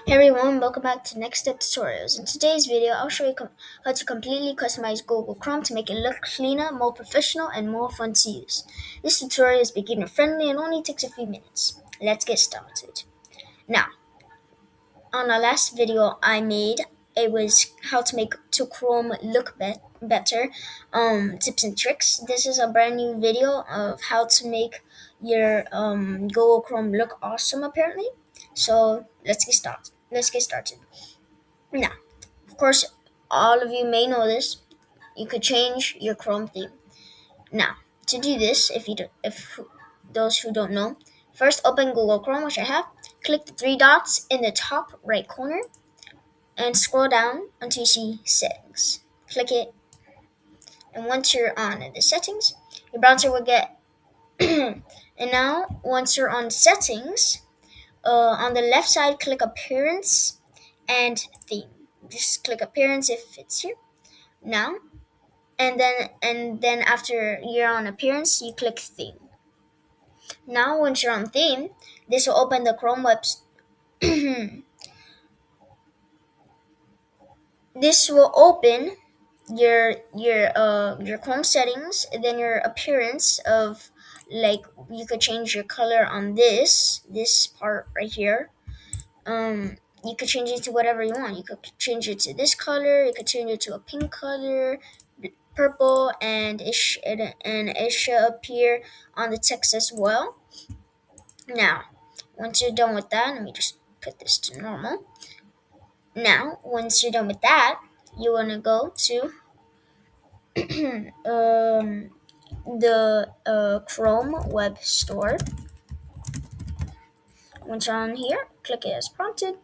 Hey everyone, welcome back to Next Step Tutorials. In today's video, I'll show you how to completely customize Google Chrome to make it look cleaner, more professional, and more fun to use. This tutorial is beginner friendly and only takes a few minutes. Let's get started. Now, on our last video I made, it was how to make to Chrome look better, tips and tricks. This is a brand new video of how to make your Google Chrome look awesome apparently. So let's get started. Now, of course, all of you may know this. You could change your Chrome theme. Now, to do this, if those who don't know, first open Google Chrome, which I have. Click the three dots in the top right corner and scroll down until you see Settings. Click it, and once you're on the settings, your browser will get. And now, once you're on Settings, on the left side, click Appearance and Theme. Just click Appearance if it's here. Now, and then after you're on Appearance, you click Theme. Now, once you're on Theme, this will open the Chrome web. This will open your Chrome settings, and then your appearance of, like, you could change your color on this part right here. You could change it to whatever you want. You could change it to this color. You could change it to a pink color, purple, and it should appear on the text as well. Now, once you're done with that, let me just put this to normal. Now, once you're done with that, you want to go to the Chrome Web Store. Once you're on here, click it as prompted.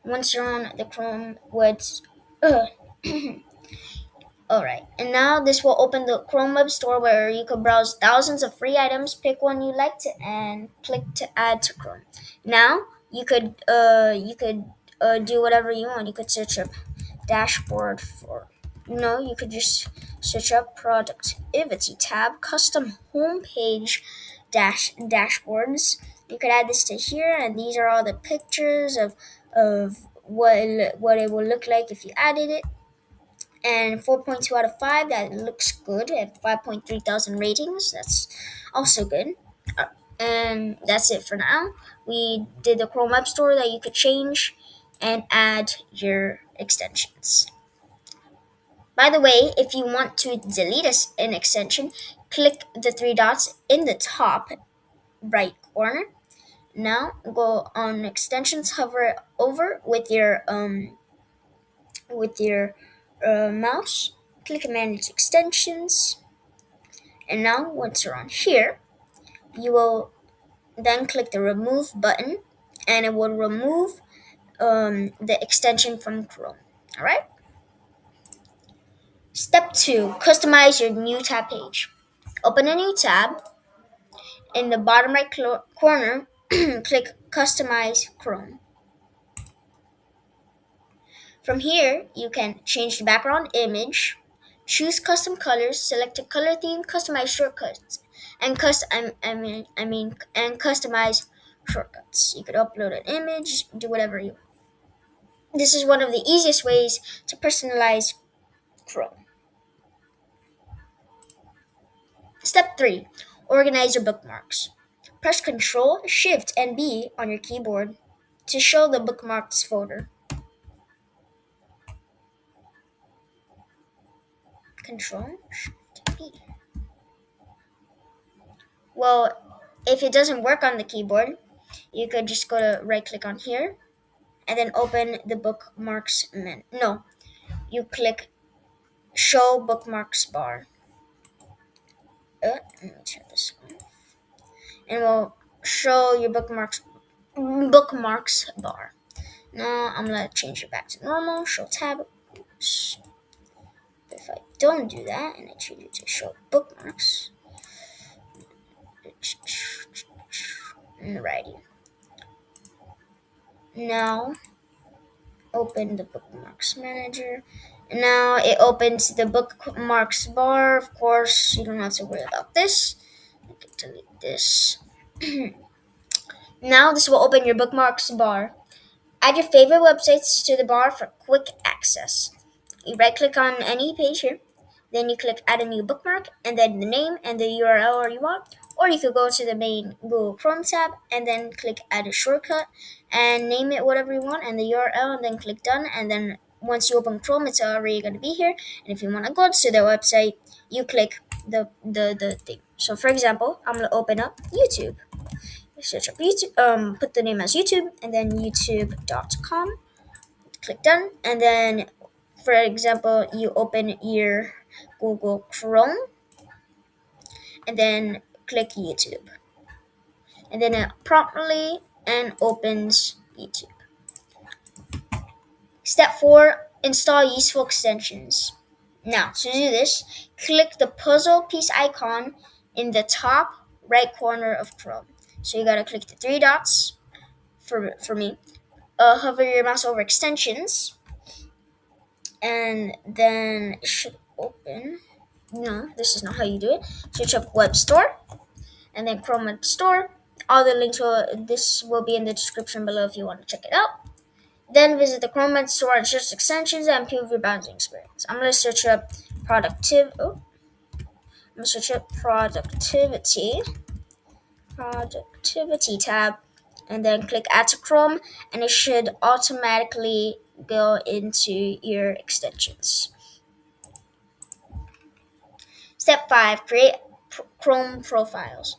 Once you're on the Chrome Web, alright, and now this will open the Chrome Web Store where you can browse thousands of free items. Pick one you like and click to add to Chrome. Now you could do whatever you want. You could search up dashboard for. No, you could just search up productivity tab, custom homepage dashboards. You could add this to here, and these are all the pictures of what it will look like if you added it. And 4.2 out of 5, that looks good. At 5.3 thousand ratings, that's also good. And that's it for now. We did the Chrome Web Store that you could change and add your extensions. By the way, if you want to delete an extension, click the three dots in the top right corner. Now go on extensions, hover over with your mouse, click manage extensions, and now once you're on here, you will then click the remove button, and it will remove the extension from Chrome. All right. Step 2: customize your new tab page. Open a new tab. In the bottom right corner, click Customize Chrome. From here, you can change the background image, choose custom colors, select a color theme, customize shortcuts, and customize shortcuts. You could upload an image, do whatever you want. This is one of the easiest ways to personalize Chrome. Step 3: organize your bookmarks. Press Ctrl, Shift, and B on your keyboard to show the bookmarks folder. Ctrl, Shift, B. Well, if it doesn't work on the keyboard, you could just go to right click on here and then open the bookmarks menu. No, you click Show Bookmarks bar. Let me turn this off. And it will show your bookmarks bar. Now I'm gonna change it back to normal. Show tab. Oops. If I don't do that and I change it to show bookmarks, alrighty. Now open the bookmarks manager. And now it opens the bookmarks bar. Of course, you don't have to worry about this. I can delete this. Now this will open your bookmarks bar. Add your favorite websites to the bar for quick access. You right click on any page here, then you click add a new bookmark and then the name and the URL you want. Or you could go to the main Google Chrome tab and then click add a shortcut and name it whatever you want and the URL and then click done, and then once you open Chrome it's already going to be here. And if you want to go to their website, you click the thing. So for example, I'm going to open up YouTube. Search up YouTube, put the name as YouTube and then youtube.com. Click done, and then for example you open your Google Chrome and then click YouTube, and then it promptly and opens YouTube. Step 4, install useful extensions. Now to do this, click the puzzle piece icon in the top right corner of Chrome. So you gotta click the three dots for me. Hover your mouse over extensions and then it should open. No, this is not how you do it. Search up Web Store and then Chrome Web Store. All the links will be in the description below if you want to check it out. Then visit the Chrome Web Store and search extensions and improve your browsing experience. I'm gonna search up productivity tab, and then click add to Chrome, and it should automatically go into your extensions. Step 5, create Chrome profiles.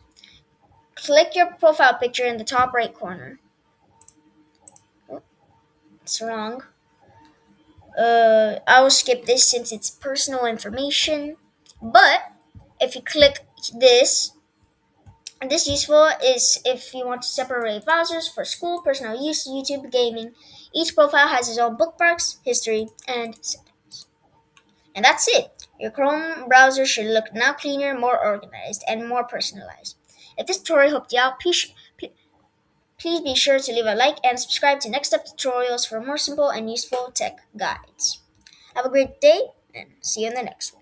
Click your profile picture in the top right corner. Oh, it's wrong. I will skip this since it's personal information. But if you click this, this useful is if you want to separate browsers for school, personal use, YouTube, gaming. Each profile has its own bookmarks, history, and settings. And that's it. Your Chrome browser should look now cleaner, more organized, and more personalized. If this tutorial helped you out, please be sure to leave a like and subscribe to Next Step Tutorials for more simple and useful tech guides. Have a great day and see you in the next one.